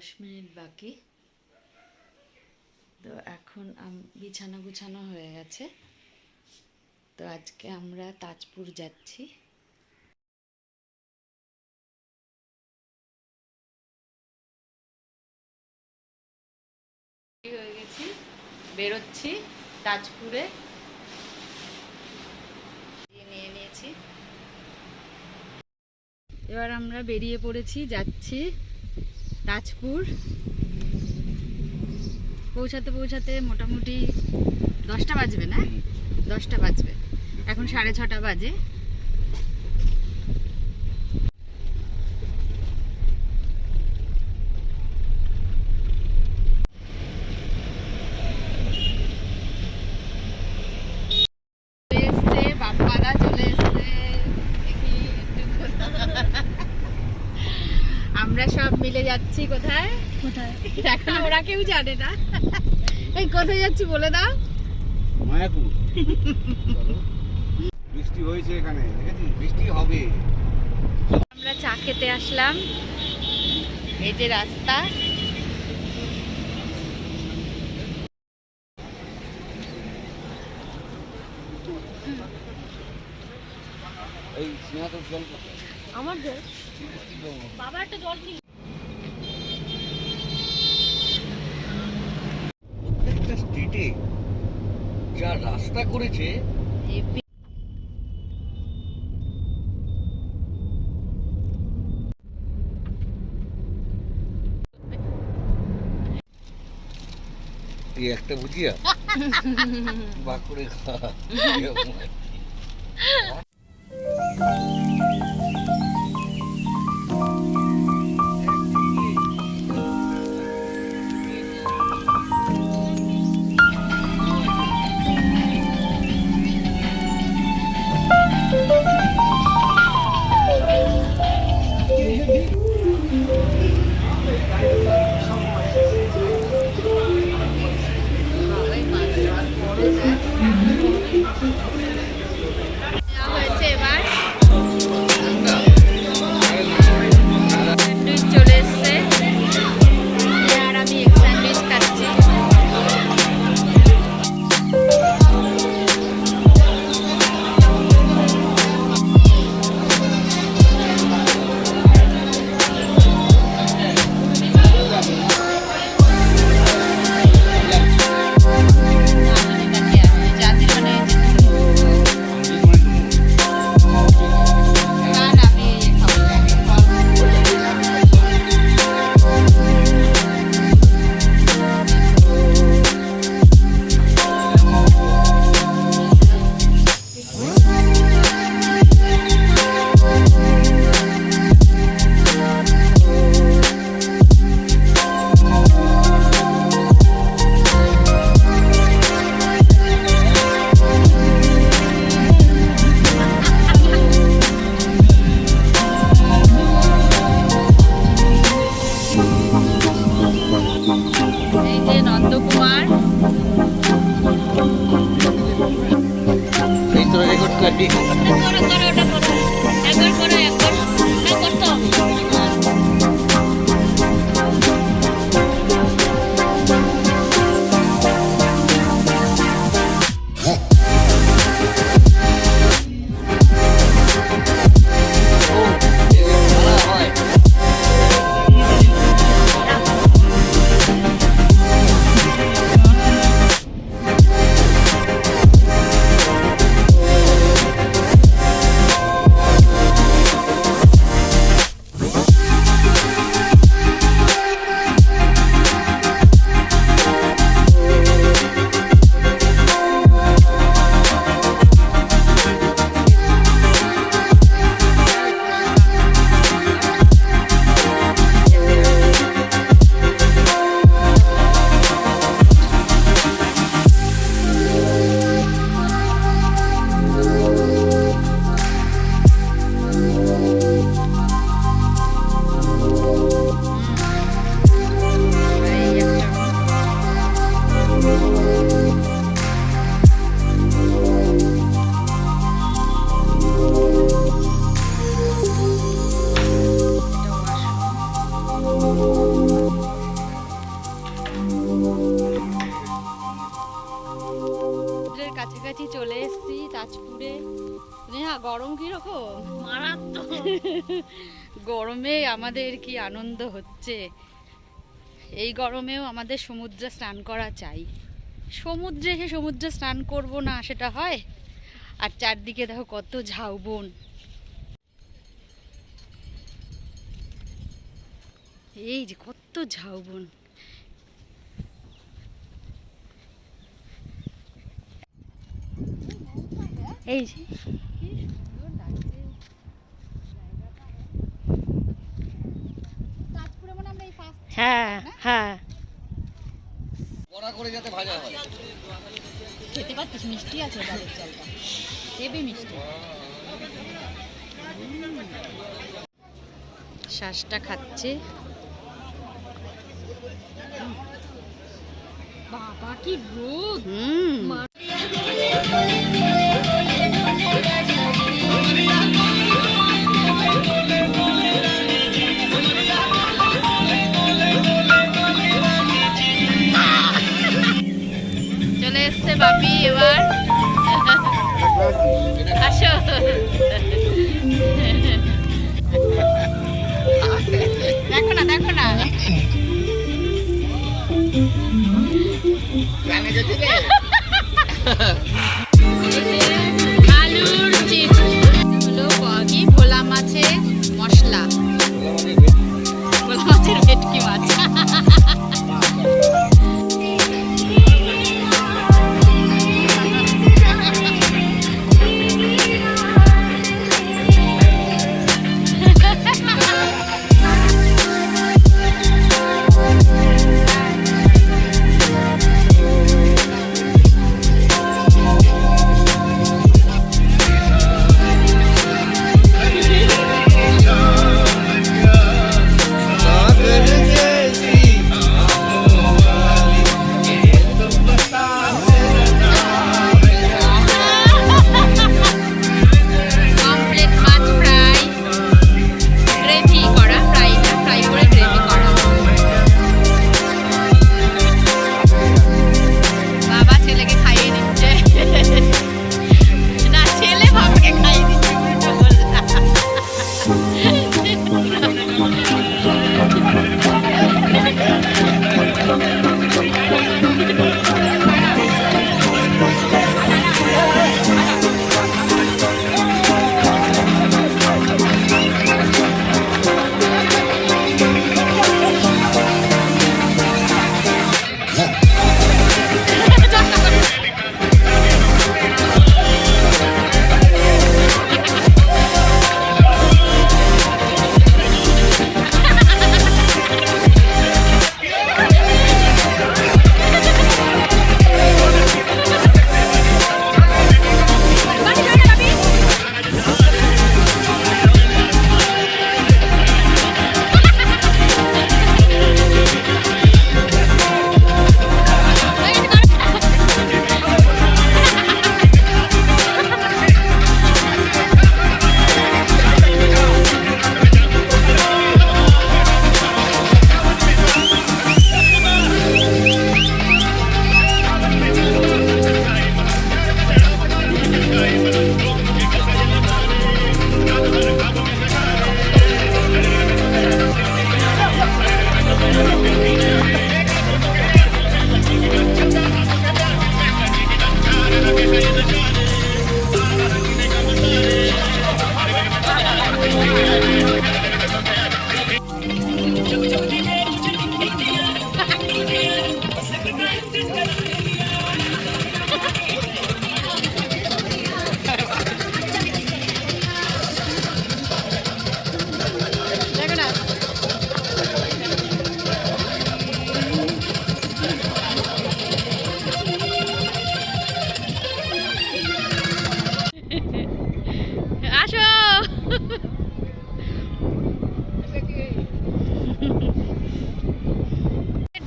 10 minute বাকি। তো এখন বিছানা গুছানো হয়ে গেছে। তো আজকে আমরা তাজপুর যাচ্ছি। হয়ে গেছি, বেরোচ্ছি তাজপুরে। নিয়ে নিয়েছি, এবার আমরা বেরিয়ে পড়েছি, যাচ্ছি তাজপুর। পৌঁছাতে পৌঁছাতে মোটামুটি 10টা বাজবে, না 10টা বাজবে, এখন 6:30 বাজে। বাপ্পাদা চলে এসছে, আমরা সব মিলে যাচ্ছি। কোথায় কোথায় এখন ওরা কেউ জানে না। এই কোথায় যাচ্ছি বলে দাও। মায়াপুর। বৃষ্টি হয়েছে এখানে, দেখেছিস বৃষ্টি হবে। আমরা চা খেতে আসলাম, এই যে রাস্তা। এই স্নেহা তোর জল আমার জল, বাবা একটা জল কি। প্রত্যেকটা স্টেটে যা রাস্তা করেছে, এই একটা বুঝিয়া বাঁকুড়ে খাওয়া। হয়েছে এবার স্যান্ডউইচ চলে এসছে, আর আমি এক স্যান্ডউইচ খাচ্ছি। নন্দকুমার এই তো রেকর্ড করি। স্নেহা গরম কিরকম? মারাত্মক। গরমে আমাদের কি আনন্দ হচ্ছে। এই গরমেও আমাদের সমুদ্রে স্নান করা চাই। সমুদ্রে এসে সমুদ্রে স্নান করব না সেটা হয়? আর চারদিকে দেখো কত ঝাউবন। এই যে কত ঝাউবন। এই যে হ্যাঁ হ্যাঁ বড়া করে যাতে ভাজা হয়। খেতে পারতিস, মিষ্টি আছে ডালের চালটা, হেবি মিষ্টি। শ্বাসটা খাচ্ছে। বাবা কি রোদ। চলে এসছে বাপি এবার। আসো। দেখো না দেখো না। আলুর চিপস হলো কি ভোলা মাছের মশলা, ভোলা মাছের ভেটকি মাছ।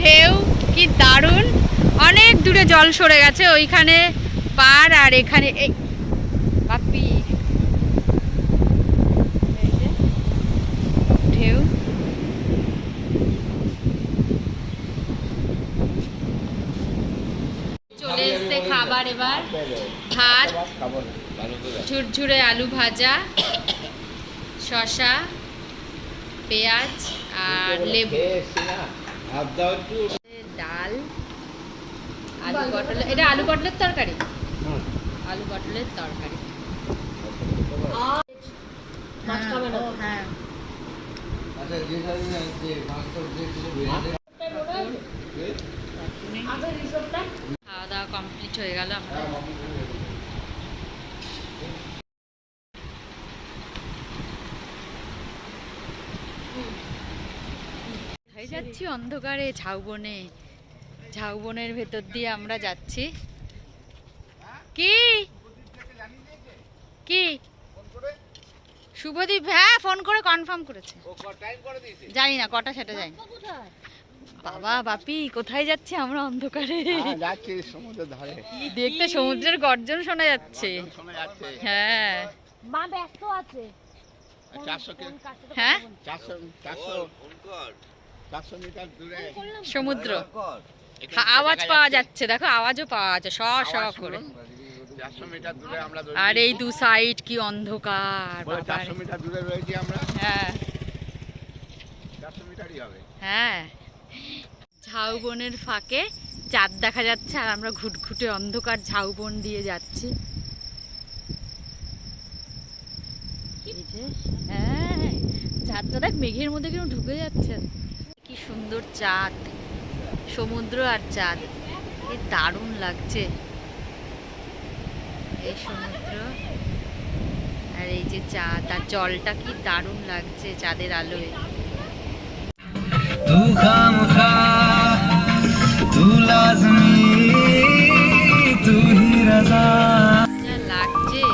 ঢেউ কি দারুণ। অনেক দূরে জল সরে গেছে, ওইখানে পার আর এখানে এই বাপি ঢেউ। চলে এসছে খাবার, এবার ভাত ঝুরঝুরে আলু ভাজা, শসা, পেঁয়াজ আর লেবু, ডাল, আলু পটল। এটা আলু পটলের তরকারি, আলু পটলের তরকারি। হ্যাঁ, আচ্ছা যে মাছটা যে কিছু বেরিয়ে খাওয়া দাওয়া কমপ্লিট হয়ে গেল আমরা। কোথায় যাচ্ছি অন্ধকারে? ঝাউবনে, ঝাউবনের ভেতর দিয়ে আমরা যাচ্ছি। কি কি শুভদীপ? হ্যাঁ, ফোন করে কনফার্ম করেছে। জানি না কটা, সেটা জানি না। বাবা বাপি, কোথায় যাচ্ছি আমরা অন্ধকারে? যাচ্ছি সমুদ্রের ধারে, দেখতে সমুদ্রের গর্জন শোনা যাচ্ছে। হ্যাঁ, মা ব্যস্ত আছে। 400 হ্যাঁ, 400 মিটার দূরে সমুদ্র। আওয়াজ পাওয়া যাচ্ছে, দেখো আওয়াজও পাওয়া যাচ্ছে শ শ করে। 400 মিটার দূরে আমরা আর এই দু সাইড কি অন্ধকার! বাবা রে। 400 মিটার দূরে রয়েছি আমরা। হ্যাঁ 400 মিটারই হবে। হ্যাঁ, ঝাউবনের ফাঁকে চাঁদ দেখা যাচ্ছে আর আমরা ঘুটঘুটে অন্ধকার ঝাউবন দিয়ে যাচ্ছি। এই যে, হ্যাঁ, চাঁদটা দেখ মেঘের মধ্যে কেন ঢুকে যাচ্ছে। কি সুন্দর চাঁদ, সমুদ্র আর চাঁদ, কি দারুণ লাগছে। এই সমুদ্র আর এই যে চাঁদ, আর জলটা কি দারুণ লাগছে চাঁদের আলোয়। तू खामखा तू लाज़मी तू ही रज़ा যা লাগছে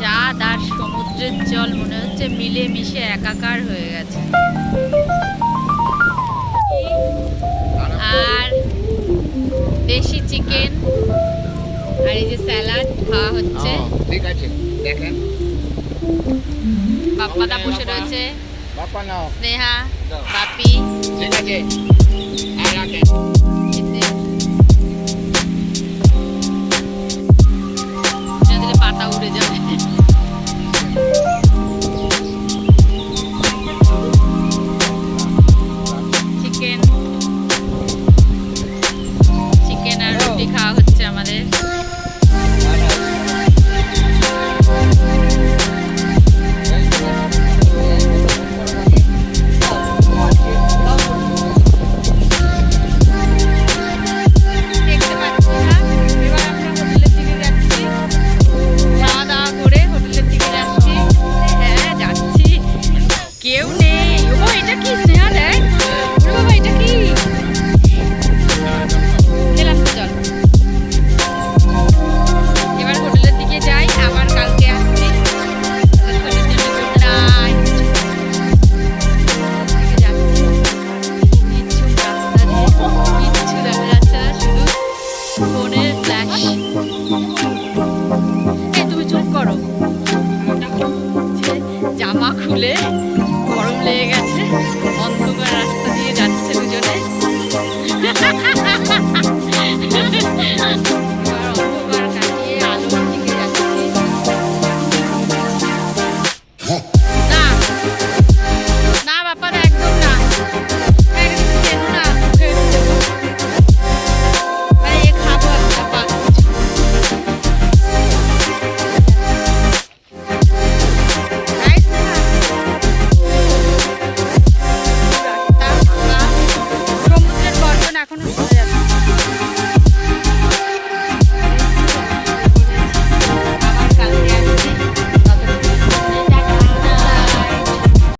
চাঁদ আর সমুদ্রের জল, মনে হচ্ছে মিলে মিশে একাকার হয়ে গেছে। আর দেশি চিকেন আর এই যে স্যালাড খাওয়া হচ্ছে। ঠিক আছে, দেখেন বাপ্পাদা বসে রয়েছে, বাপ্পা নাও। স্নেহা, বাপি। ঠিক আছে।